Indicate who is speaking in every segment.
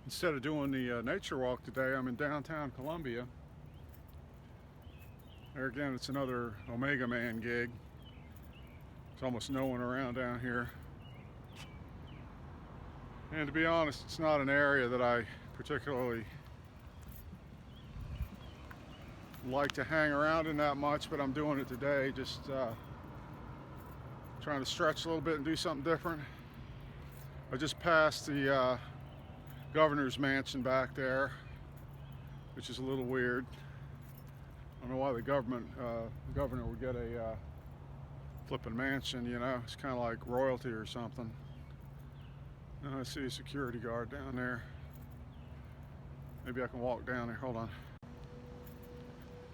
Speaker 1: Instead of doing the nature walk today, I'm in downtown Columbia. There again, it's another Omega Man gig. There's almost no one around down here. And to be honest, it's not an area that I particularly like to hang around in that much, but I'm doing it today, just trying to stretch a little bit and do something different. I just passed the governor's mansion back there, which is a little weird. I don't know why the governor would get a flipping mansion, you know. It's kind of like royalty or something. I see a security guard down there. Maybe I can walk down there. Hold on.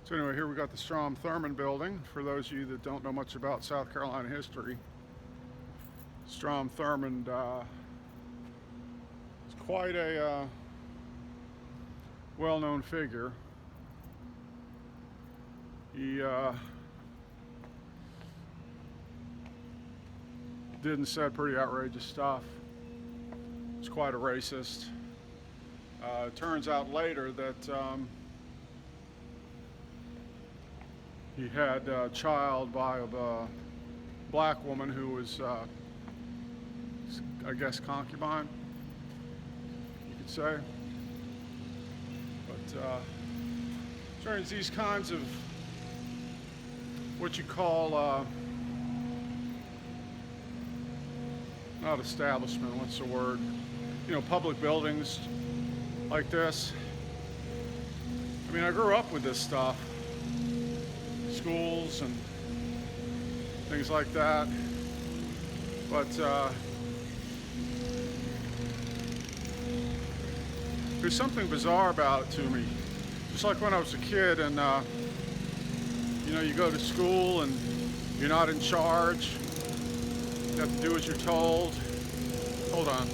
Speaker 1: So anyway, here we got the Strom Thurmond building. For those of you that don't know much about South Carolina history, Strom Thurmond is quite a well-known figure. He did and said pretty outrageous stuff. He's quite a racist. It turns out later that he had a child by a black woman who was, I guess, concubine, you could say. But turns these kinds of what you call, not establishment, what's the word? You know, public buildings like this. I mean, I grew up with this stuff. Schools and things like that. But there's something bizarre about it to me. Just like when I was a kid and you know, you go to school and you're not in charge. You have to do as you're told. Hold on.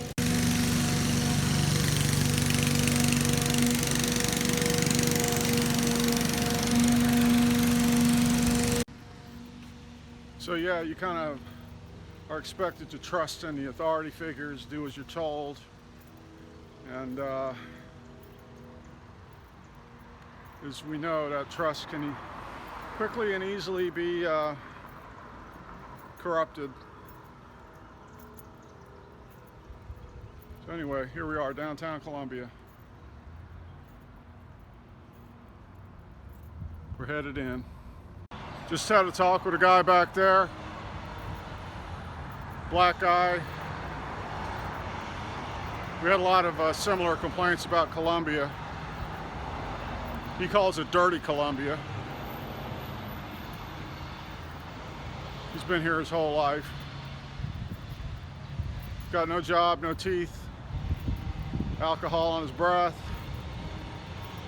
Speaker 1: So yeah, you kind of are expected to trust in the authority figures, do as you're told, and as we know, that trust can quickly and easily be corrupted. So anyway, here we are, downtown Columbia. We're headed in. Just had a talk with a guy back there, black guy. We had a lot of similar complaints about Columbia. He calls it dirty Columbia. He's been here his whole life. Got no job, no teeth, alcohol on his breath.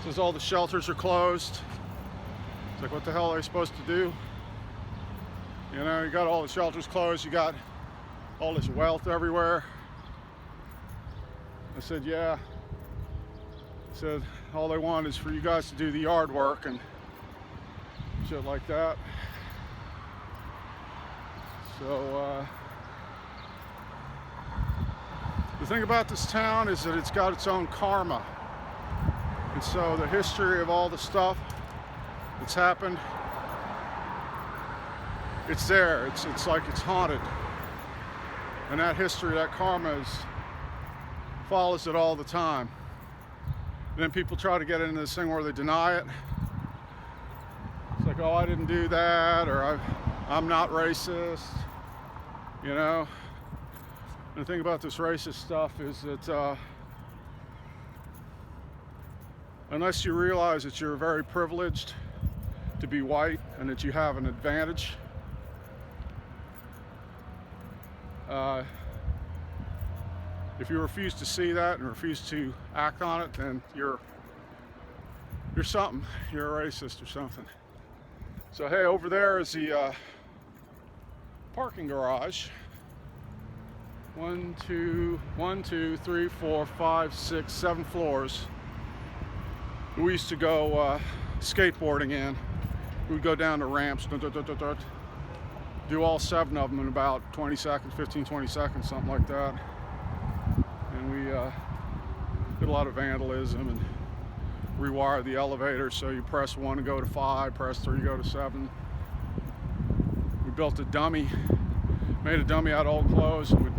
Speaker 1: Says all the shelters are closed. It's like, what the hell are they supposed to do? You know, you got all the shelters closed, you got all this wealth everywhere. I said, yeah. I said, all they want is for you guys to do the yard work and shit like that. So, the thing about this town is that it's got its own karma. And so the history of all the stuff that's happened, it's there. It's like it's haunted. And that history, that karma follows it all the time. And then people try to get into this thing where they deny it. It's like, oh, I didn't do that, or I'm not racist, you know. And the thing about this racist stuff is that unless you realize that you're very privileged to be white and that you have an advantage, if you refuse to see that and refuse to act on it, then you're something. You're a racist or something. So hey, over there is the parking garage. 1, 2, 3, 4, 5, 6, 7 floors. We used to go skateboarding in. We'd go down the ramps, do all 7 of them in about 20 seconds, 15, 20 seconds, something like that. And we did a lot of vandalism and rewired the elevator, so you press 1 to go to 5, press 3 to go to 7. We built a dummy, made a dummy out of old clothes, and we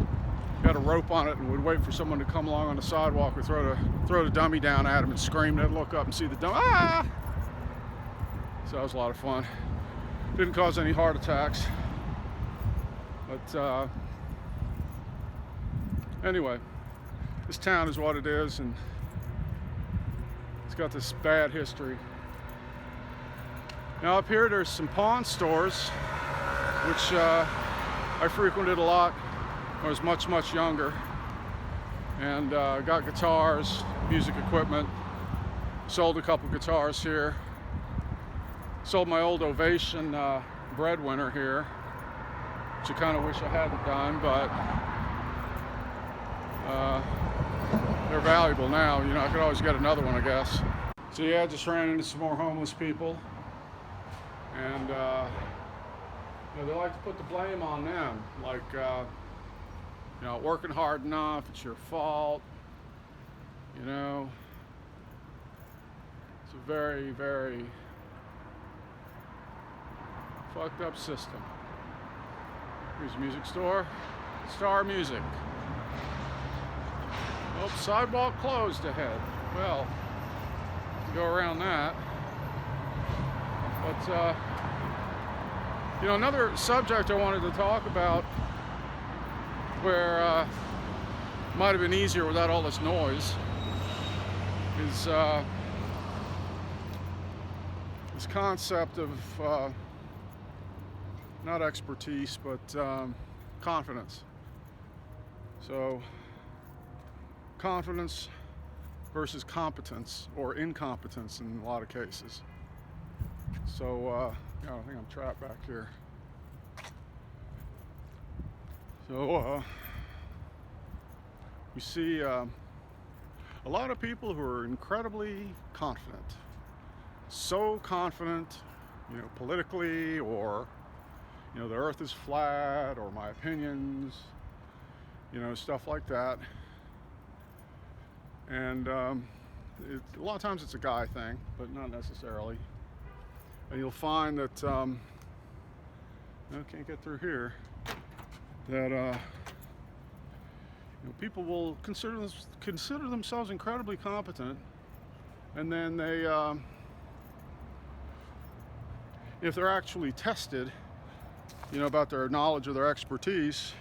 Speaker 1: had a rope on it, and we'd wait for someone to come along on the sidewalk. We'd throw the dummy down at him and scream, and they'd look up and see the dummy. Ah! So that was a lot of fun. Didn't cause any heart attacks. But anyway, this town is what it is, and it's got this bad history. Now up here there's some pawn stores, which I frequented a lot when I was much younger, and got guitars, music equipment, sold a couple guitars here, sold my old Ovation breadwinner here, which I kind of wish I hadn't done, but they're valuable now. You know, I could always get another one, I guess. So yeah, I just ran into some more homeless people, and you know, they like to put the blame on them, like you know, working hard enough, it's your fault. You know, it's a very fucked up system. Here's a music store, Star Music. Oh, sidewalk closed ahead. Well, go around that. But you know, another subject I wanted to talk about, where might have been easier without all this noise, is this concept of not expertise, but confidence. So confidence versus competence, or incompetence in a lot of cases. So yeah, I think I'm trapped back here. So we see a lot of people who are incredibly confident, so confident, you know, politically, or you know, the earth is flat, or my opinions, you know, stuff like that. And a lot of times it's a guy thing, but not necessarily. And you'll find that I can't get through here, that you know, people will consider themselves incredibly competent, and then they if they're actually tested, you know, about their knowledge or their expertise,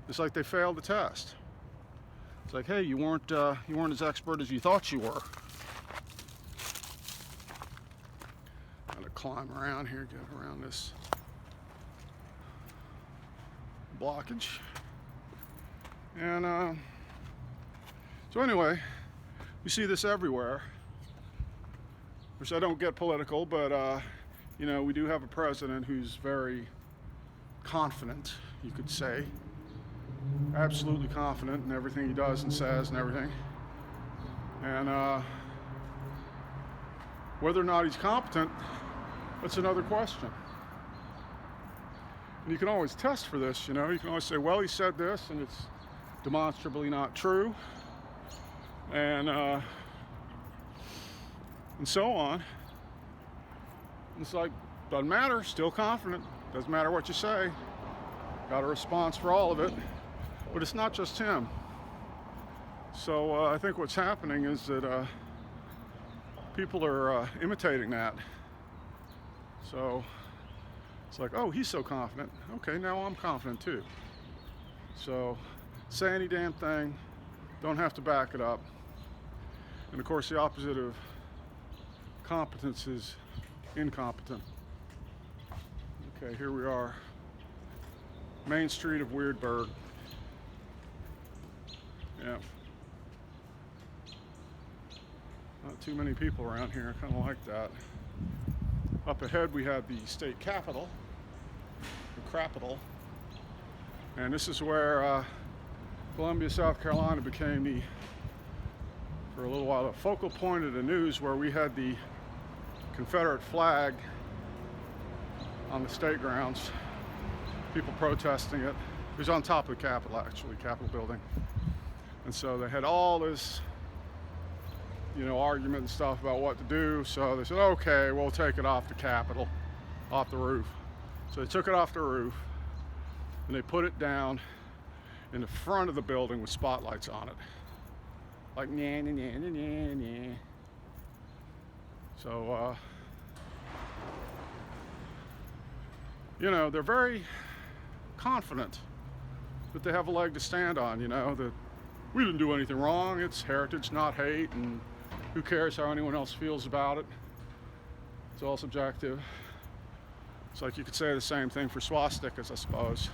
Speaker 1: it's like they failed the test. It's like, hey, you weren't as expert as you thought you were. Gotta climb around here, get around this blockage. And so anyway, we see this everywhere. Which I don't get political, but you know, we do have a president who's very confident, you could say. Absolutely confident in everything he does and says and everything. And whether or not he's competent, that's another question. And you can always test for this, you know. You can always say, well, he said this and it's demonstrably not true. And so on. It's like, doesn't matter, still confident. Doesn't matter what you say. Got a response for all of it. But it's not just him. So I think what's happening is that people are imitating that. So it's like, oh, he's so confident. Okay, now I'm confident too. So say any damn thing, don't have to back it up. And of course the opposite of competence is incompetent. Okay, here we are. Main Street of Weirdburg. Yeah. Not too many people around here. I kind of like that. Up ahead we have the state capitol, the Crapitol. And this is where Columbia, South Carolina became for a little while, a focal point of the news, where we had the Confederate flag on the state grounds, people protesting it. It was on top of the Capitol, actually, Capitol building. And so they had all this you know, argument and stuff about what to do. So they said, okay, we'll take it off the Capitol, off the roof. So they took it off the roof and they put it down in the front of the building with spotlights on it. Like, nah, nah, nah, nah, nah, nah. So, you know, they're very confident that they have a leg to stand on, you know, that we didn't do anything wrong, it's heritage, not hate, and who cares how anyone else feels about it? It's all subjective. It's like you could say the same thing for swastikas, I suppose,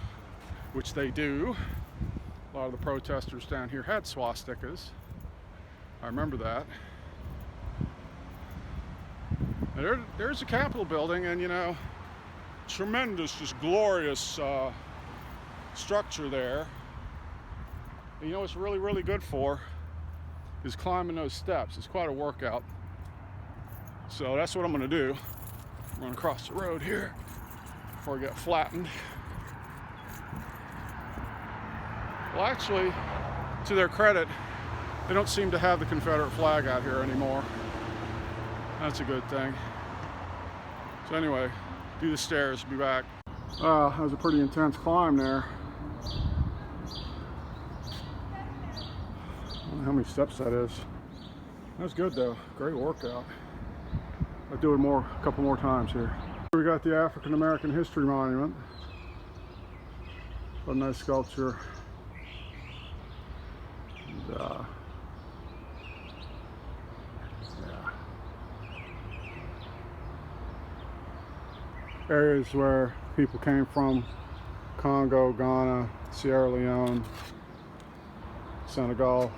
Speaker 1: which they do. A lot of the protesters down here had swastikas. I remember that. And there's the Capitol building, and you know, tremendous, just glorious structure there. And you know what's really, really good for is climbing those steps. It's quite a workout. So that's what I'm gonna do. I'm gonna cross the road here before I get flattened. Well, actually, to their credit, they don't seem to have the Confederate flag out here anymore. That's a good thing. So anyway, do the stairs, be back. That was a pretty intense climb there. I don't know how many steps that is. That's good though, great workout. I'll do it a couple more times here. We got the African American History Monument. What a nice sculpture. And, yeah. Areas where people came from: Congo, Ghana, Sierra Leone, Senegal.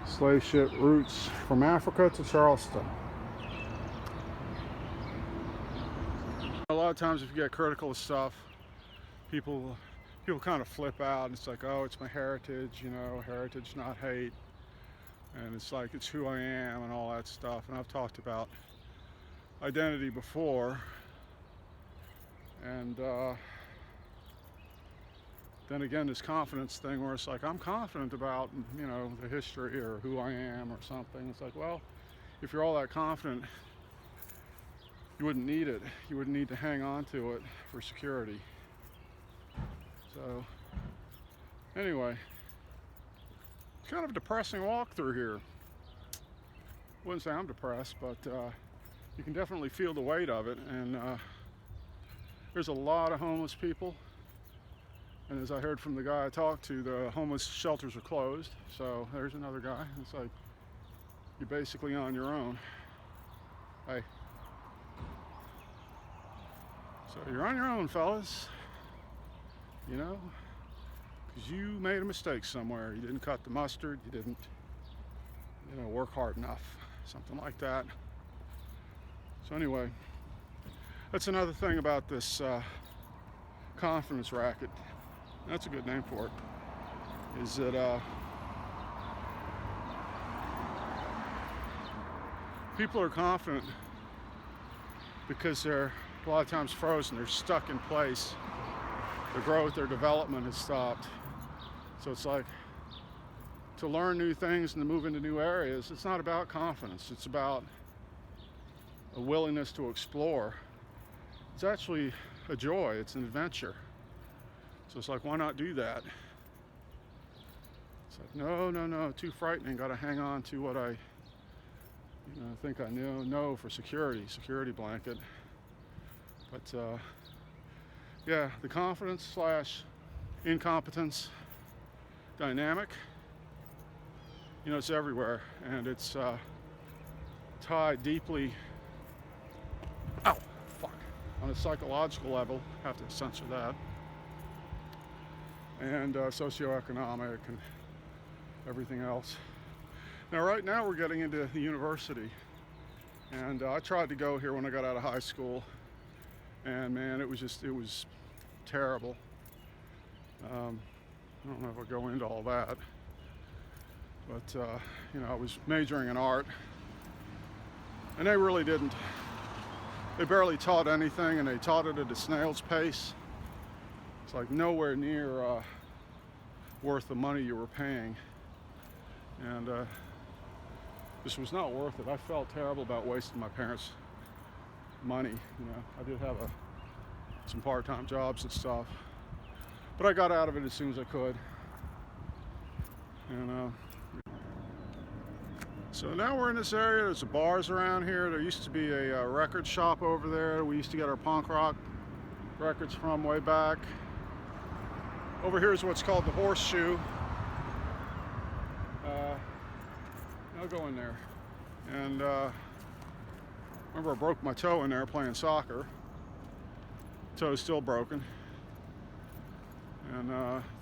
Speaker 1: Slave ship routes from Africa to Charleston. A lot of times if you get critical of stuff, people kind of flip out and it's like, oh, it's my heritage, you know, heritage not hate. And it's like, it's who I am and all that stuff. And I've talked about identity before. And then again, this confidence thing where it's like, I'm confident about, you know, the history or who I am or something. It's like, well, if you're all that confident, you wouldn't need it. You wouldn't need to hang on to it for security. So, anyway, it's kind of a depressing walk through here. Wouldn't say I'm depressed, but you can definitely feel the weight of it. And there's a lot of homeless people. And as I heard from the guy I talked to, the homeless shelters are closed. So there's another guy. It's like, you're basically on your own. Hey. So you're on your own, fellas. You know, because you made a mistake somewhere. You didn't cut the mustard. You didn't, you know, work hard enough. Something like that. So anyway, that's another thing about this confidence racket. That's a good name for it. Is that people are confident because they're a lot of times frozen. They're stuck in place. Their growth, their development has stopped. So it's like, to learn new things and to move into new areas, it's not about confidence. It's about a willingness to explore. It's actually a joy. It's an adventure. So it's like, why not do that? It's like, no, too frightening. Got to hang on to what I, think I know for security blanket. But yeah, the confidence / incompetence dynamic, it's everywhere, and it's tied deeply, ow, fuck, on a psychological level, have to censor that, and socioeconomic and everything else. Now right now we're getting into the university, and I tried to go here when I got out of high school, and man, it was terrible. I don't know if I'll go into all that, but I was majoring in art, and they really didn't. They barely taught anything, and they taught it at a snail's pace. It's like nowhere near worth the money you were paying. And This was not worth it. I felt terrible about wasting my parents' money. You know, I did have some part-time jobs and stuff, but I got out of it as soon as I could. And so now we're in this area. There's bars around here. There used to be a record shop over there. We used to get our punk rock records from way back. Over here is what's called the Horseshoe. I'll go in there. And remember, I broke my toe in there playing soccer. Toe's still broken. And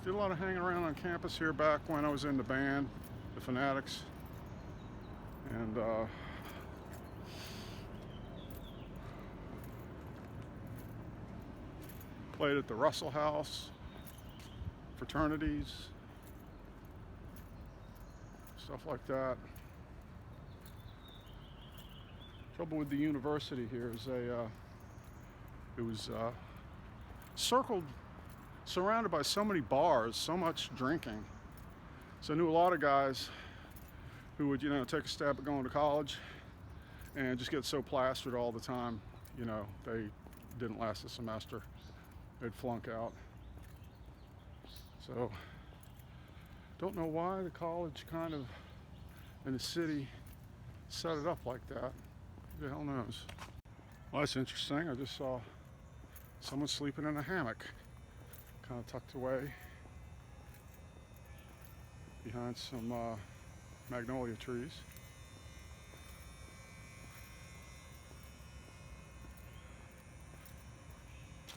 Speaker 1: did a lot of hanging around on campus here back when I was in the band, the Fanatics. And played at the Russell House, fraternities, stuff like that. Trouble with the university here is it was surrounded by so many bars, so much drinking. So I knew a lot of guys who would, you know, take a stab at going to college and just get so plastered all the time, you know, they didn't last a semester. They'd flunk out. So, don't know why the college kind of in the city set it up like that. Who the hell knows? Well, that's interesting. I just saw someone sleeping in a hammock, kind of tucked away behind some magnolia trees.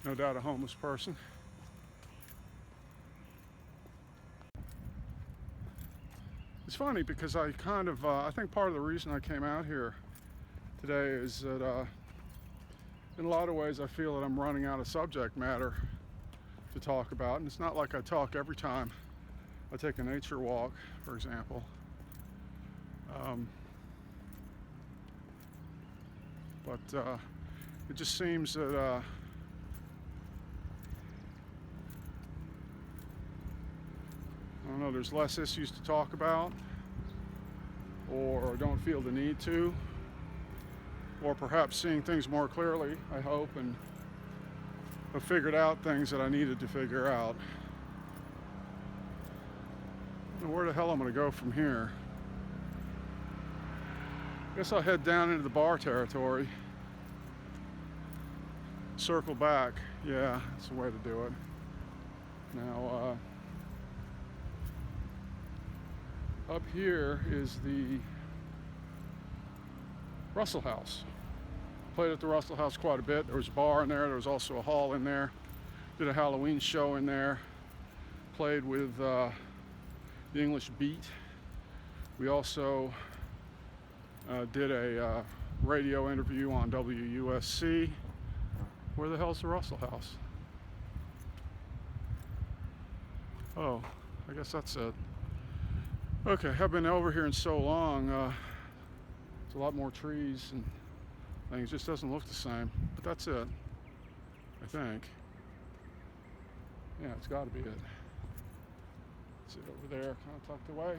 Speaker 1: No doubt a homeless person. It's funny because I kind of, I think part of the reason I came out here today is that in a lot of ways I feel that I'm running out of subject matter to talk about. And it's not like I talk every time I take a nature walk, for example. But it just seems that I don't know, there's less issues to talk about, or don't feel the need to, or perhaps seeing things more clearly, I hope, and have figured out things that I needed to figure out. I don't know where the hell I'm going to go from here. I guess I'll head down into the bar territory, circle back. Yeah, that's the way to do it. Now, up here is the Russell House. Played at the Russell House quite a bit. There was a bar in there. There was also a hall in there. Did a Halloween show in there. Played with the English Beat. We also did a radio interview on WUSC. Where the hell's the Russell House? Oh, I guess that's it. Okay, I've been over here in so long. There's a lot more trees and things. It just doesn't look the same. But that's it, I think. Yeah, it's got to be it. That's it over there, kind of tucked away.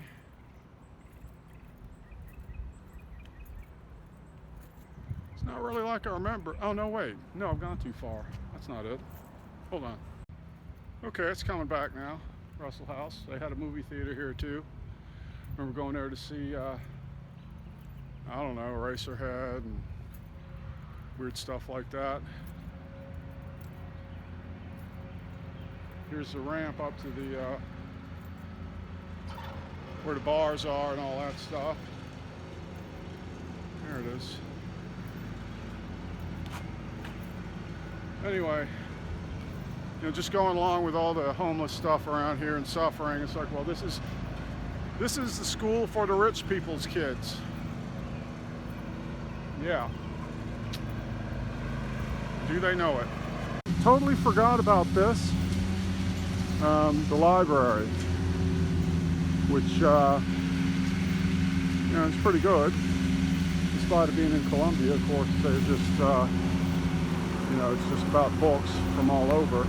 Speaker 1: It's not really like I remember. Oh, no, wait. No, I've gone too far. That's not it. Hold on. Okay, it's coming back now. Russell House. They had a movie theater here, too. Remember going there to see, I don't know, Eraserhead and weird stuff like that. Here's the ramp up to the, where the bars are and all that stuff. There it is. Anyway, you know, just going along with all the homeless stuff around here and suffering, it's like, well, this is the school for the rich people's kids. Yeah. Do they know it? Totally forgot about this. The library, which, you know, it's pretty good. In spite of being in Columbia, of course, they're just, you know, it's just about books from all over.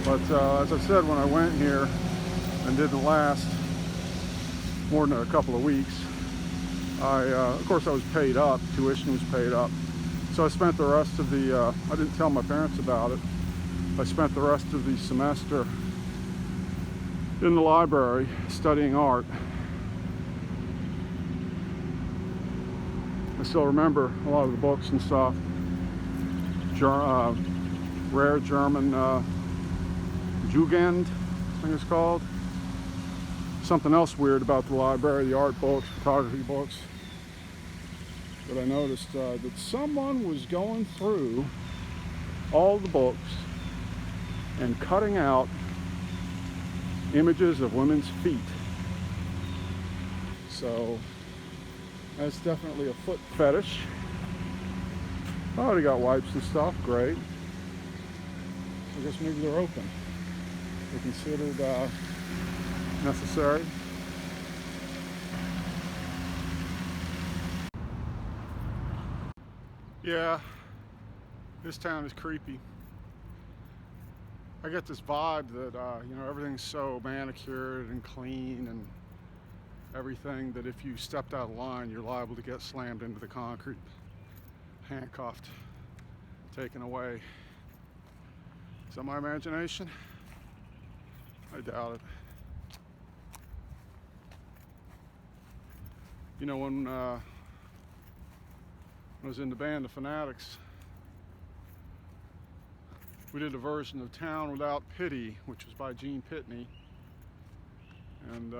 Speaker 1: But as I said, when I went here and didn't last more than a couple of weeks, Of course I was paid up, tuition was paid up. So I spent the rest of the, I didn't tell my parents about it. I spent the rest of the semester in the library studying art. I still remember a lot of the books and stuff. Rare German Jugend, I think it's called. Something else weird about the library, the art books, photography books. But I noticed that someone was going through all the books and cutting out images of women's feet. So that's definitely a foot fetish. I already got wipes and stuff, great. I guess maybe they're open. They're considered necessary. Yeah, this town is creepy. I get this vibe that you know, everything's so manicured and clean and everything that if you stepped out of line, you're liable to get slammed into the concrete, handcuffed, taken away. Is that my imagination? I doubt it. You know, when I was in the band, the Fanatics, we did a version of Town Without Pity, which was by Gene Pitney. And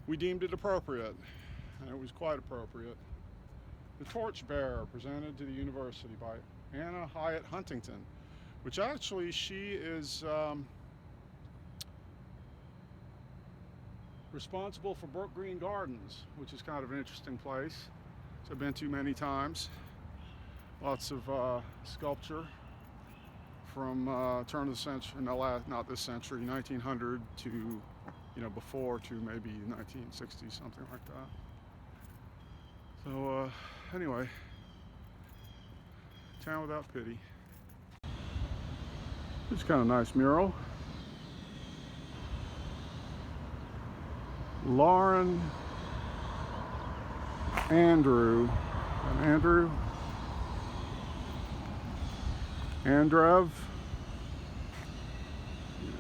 Speaker 1: we deemed it appropriate, and it was quite appropriate. The Torchbearer, presented to the university by Anna Hyatt Huntington, which actually she is responsible for Brook Green Gardens, which is kind of an interesting place. So I've been to many times. Lots of sculpture from turn of the century, not this century, 1900 to, you know, before to maybe 1960, something like that. So anyway, Town Without Pity. It's kind of nice mural. Lauren Andrew Andrew Andrev. Yeah.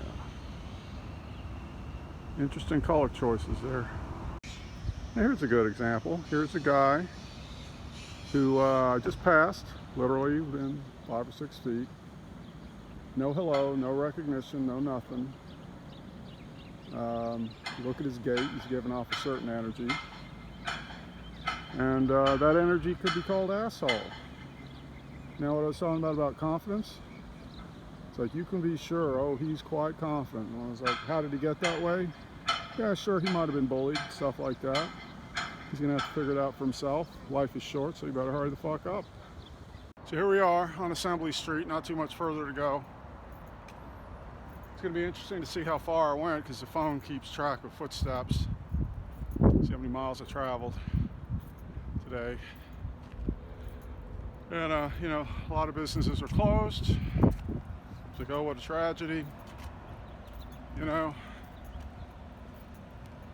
Speaker 1: Interesting color choices there. Here's a good example. Here's a guy who just passed, literally within 5 or 6 feet. No hello, no recognition, no nothing. Look at his gait, he's giving off a certain energy. And that energy could be called asshole. Now what I was talking about confidence, it's like you can be sure, oh, he's quite confident. And I was like, how did he get that way? Yeah, sure, he might have been bullied, stuff like that. He's gonna have to figure it out for himself. Life is short, so you better hurry the fuck up. So here we are on Assembly Street, not too much further to go. It's going to be interesting to see how far I went because the phone keeps track of footsteps. See how many miles I traveled today. And you know, a lot of businesses are closed. It's like, oh, what a tragedy. You know,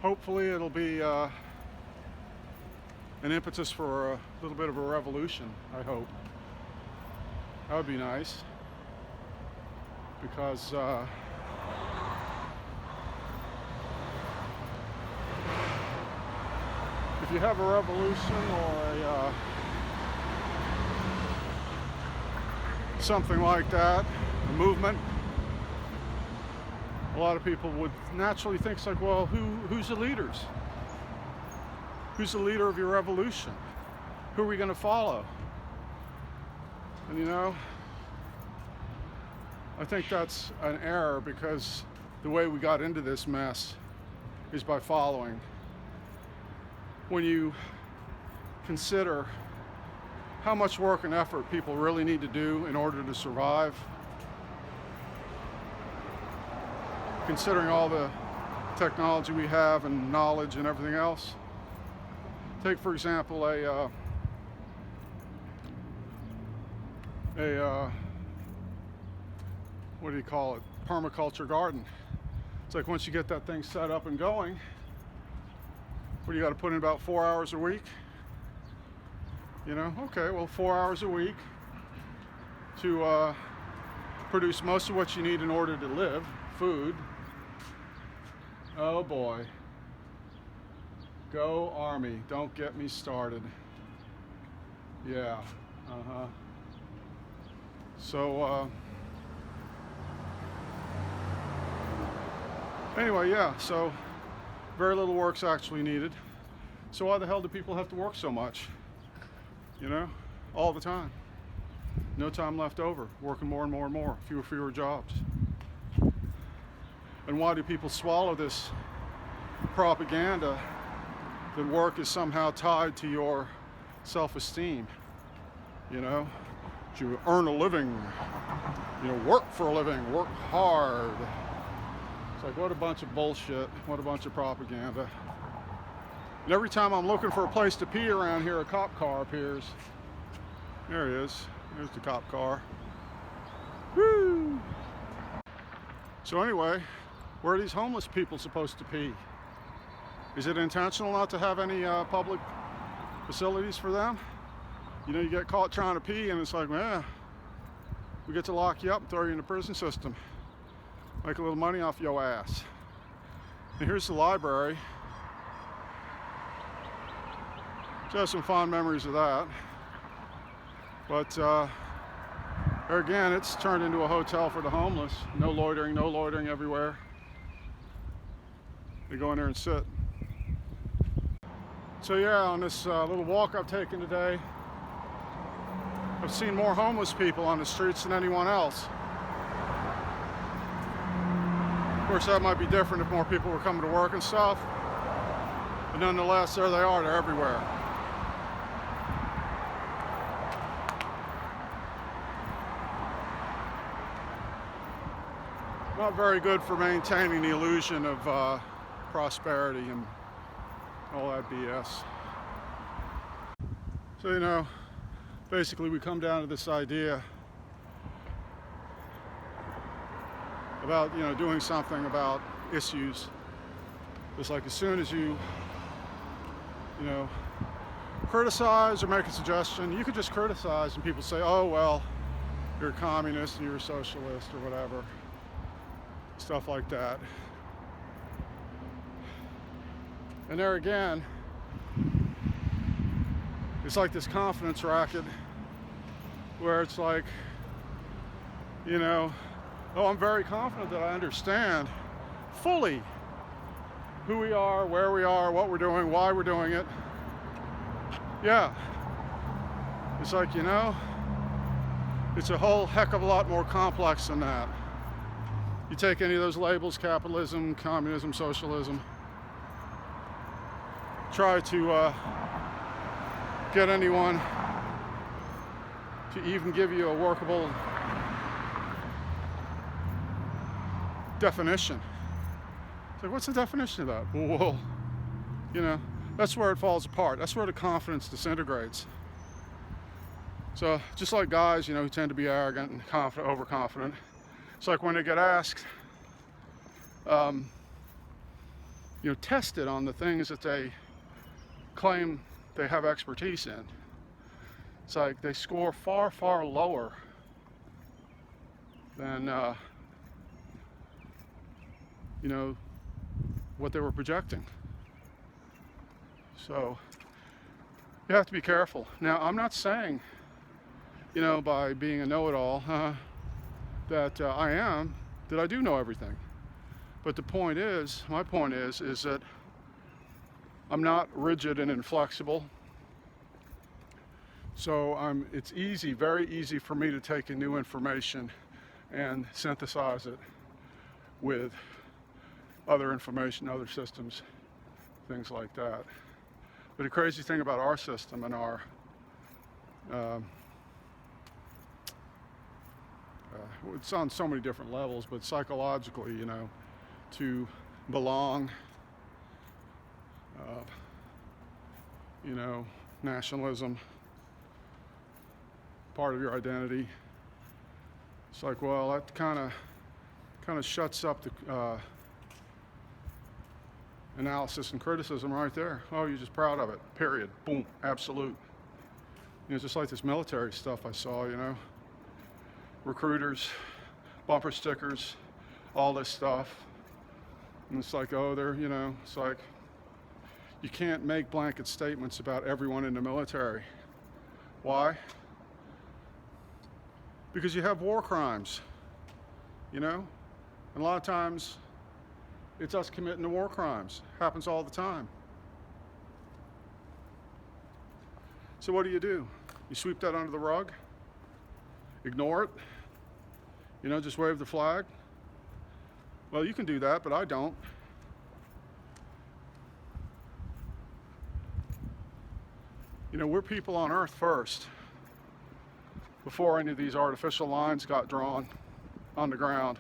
Speaker 1: hopefully it'll be an impetus for a little bit of a revolution, I hope. That would be nice. Because if you have a revolution or something like that, a movement, a lot of people would naturally think, it's like, well, who's the leaders? Who's the leader of your revolution? Who are we going to follow? And you know, I think that's an error because the way we got into this mess is by following. When you consider how much work and effort people really need to do in order to survive, considering all the technology we have and knowledge and everything else. Take, for example, what do you call it? Permaculture garden. It's like once you get that thing set up and going, what do you got to put in about 4 hours a week? You know, okay, well, 4 hours a week to produce most of what you need in order to live, food. Oh boy. Go Army, don't get me started. Yeah, So, anyway, yeah, so very little work's actually needed. So why the hell do people have to work so much? You know, all the time. No time left over, working more and more and more, fewer jobs. And why do people swallow this propaganda that work is somehow tied to your self-esteem? You know, you earn a living, you know, work for a living, work hard. It's like, what a bunch of bullshit, what a bunch of propaganda. And every time I'm looking for a place to pee around here, a cop car appears. There he is. There's the cop car. Woo! So anyway, where are these homeless people supposed to pee? Is it intentional not to have any public facilities for them? You know, you get caught trying to pee and it's like, man, we get to lock you up and throw you in the prison system. Make a little money off your ass. And here's the library. Just some fond memories of that. But there again, it's turned into a hotel for the homeless. No loitering everywhere. They go in there and sit. So yeah, on this little walk I've taken today, I've seen more homeless people on the streets than anyone else. Of course, that might be different if more people were coming to work and stuff. But nonetheless, there they are, they're everywhere. Not very good for maintaining the illusion of prosperity and all that BS. So, you know, basically we come down to this idea about, you know, doing something about issues. It's like as soon as you know, criticize or make a suggestion, you could just criticize and people say, oh, well, you're a communist and you're a socialist or whatever. Stuff like that. And there again, it's like this confidence racket where it's like, you know, oh, I'm very confident that I understand fully who we are, where we are, what we're doing, why we're doing it. Yeah. It's like, you know, it's a whole heck of a lot more complex than that. You take any of those labels, capitalism, communism, socialism, try to get anyone to even give you a workable definition. It's like, what's the definition of that? Well, you know, that's where it falls apart. That's where the confidence disintegrates. So just like guys, you know, who tend to be arrogant and confident, overconfident, it's like when they get asked, you know, tested on the things that they claim they have expertise in. It's like they score far, far lower than, you know, what they were projecting. So you have to be careful. Now, I'm not saying, you know, by being a know-it-all, that I do know everything. But the point is, my point is that I'm not rigid and inflexible. So it's easy, very easy for me to take in new information and synthesize it with other information, other systems, things like that. But the crazy thing about our system and our it's on so many different levels, but psychologically, you know, to belong, you know, nationalism, part of your identity. It's like, well, that kind of shuts up analysis and criticism right there. Oh, you're just proud of it, period. Boom, absolute. You know, just like this military stuff I saw, you know, recruiters, bumper stickers, all this stuff. And it's like, oh, they're, you know, it's like, you can't make blanket statements about everyone in the military. Why? Because you have war crimes, you know? And a lot of times, it's us committing the war crimes. Happens all the time. So what do? You sweep that under the rug? Ignore it? You know, just wave the flag? Well, you can do that, but I don't. You know, we're people on Earth first, before any of these artificial lines got drawn on the ground.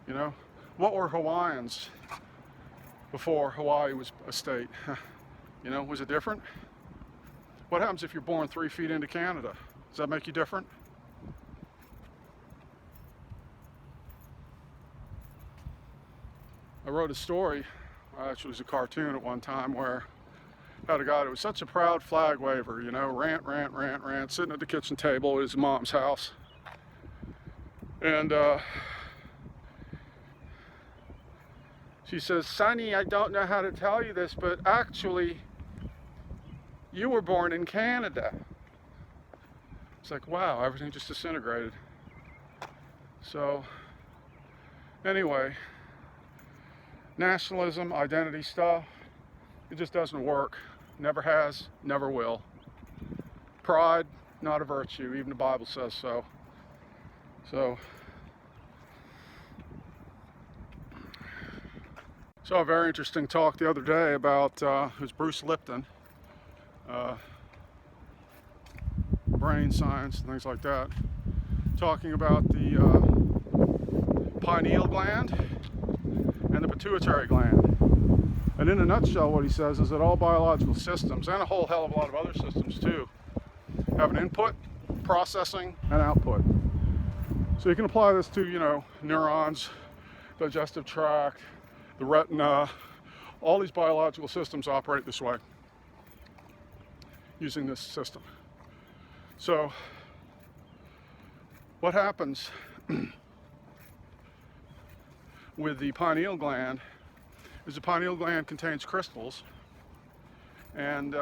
Speaker 1: You know, what were Hawaiians before Hawaii was a state? You know, was it different? What happens if you're born 3 feet into Canada? Does that make you different? I wrote a story, actually it was a cartoon at one time, where I had a guy that was such a proud flag waver, you know, rant, sitting at the kitchen table at his mom's house. And she says, "Sonny, I don't know how to tell you this, but actually, you were born in Canada." It's like, wow, everything just disintegrated. So, anyway, nationalism, identity stuff, it just doesn't work. Never has, never will. Pride, not a virtue. Even the Bible says so. Saw a very interesting talk the other day about, it was Bruce Lipton, brain science and things like that, talking about the pineal gland and the pituitary gland. And in a nutshell, what he says is that all biological systems, and a whole hell of a lot of other systems too, have an input, processing, and output. So you can apply this to, you know, neurons, digestive tract, the retina. All these biological systems operate this way, using this system. So what happens with the pineal gland is the pineal gland contains crystals, and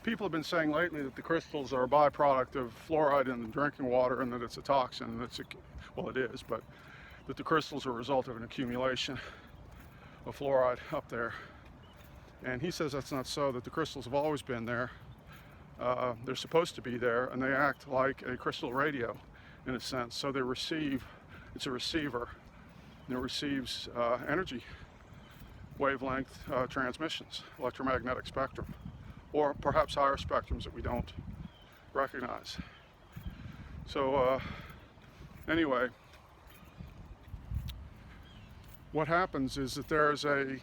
Speaker 1: people have been saying lately that the crystals are a byproduct of fluoride in the drinking water, and that it's a toxin. Well, it is, but that the crystals are a result of an accumulation of fluoride up there. And he says that's not so, that the crystals have always been there. They're supposed to be there, and they act like a crystal radio in a sense. So they receive, it's a receiver, and it receives energy wavelength transmissions, electromagnetic spectrum, or perhaps higher spectrums that we don't recognize. So anyway, what happens is that there's a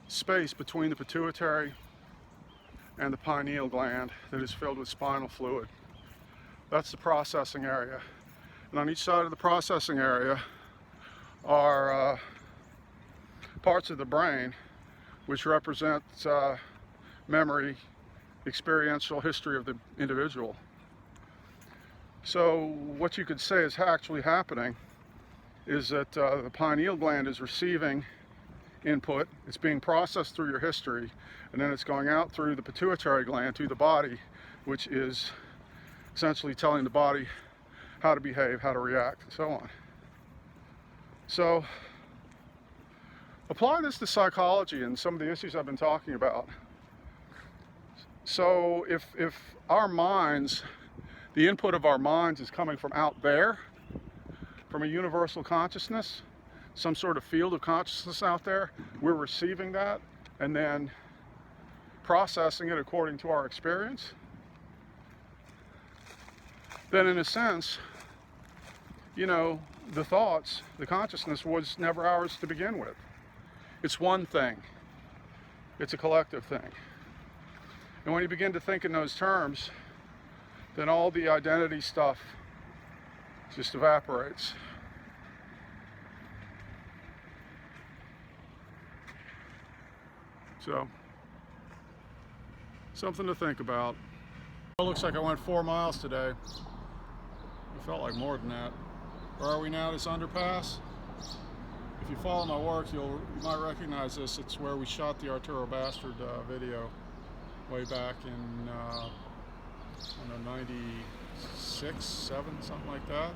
Speaker 1: space between the pituitary and the pineal gland that is filled with spinal fluid. That's the processing area. And on each side of the processing area are parts of the brain which represent memory, experiential history of the individual. So what you could say is actually happening is that the pineal gland is receiving input, it's being processed through your history, and then it's going out through the pituitary gland to the body, which is essentially telling the body how to behave, how to react, and so on. So apply this to psychology and some of the issues I've been talking about. So if our minds, the input of our minds is coming from out there, from a universal consciousness, some sort of field of consciousness out there, we're receiving that and then processing it according to our experience, then in a sense, you know, the thoughts, the consciousness was never ours to begin with. It's one thing. It's a collective thing. And when you begin to think in those terms, then all the identity stuff just evaporates. So, something to think about. It looks like I went 4 miles today. It felt like more than that. Where are we now? This underpass? If you follow my work, you might recognize this. It's where we shot the Arturo Bastard video way back in I don't know, 96, 7, something like that.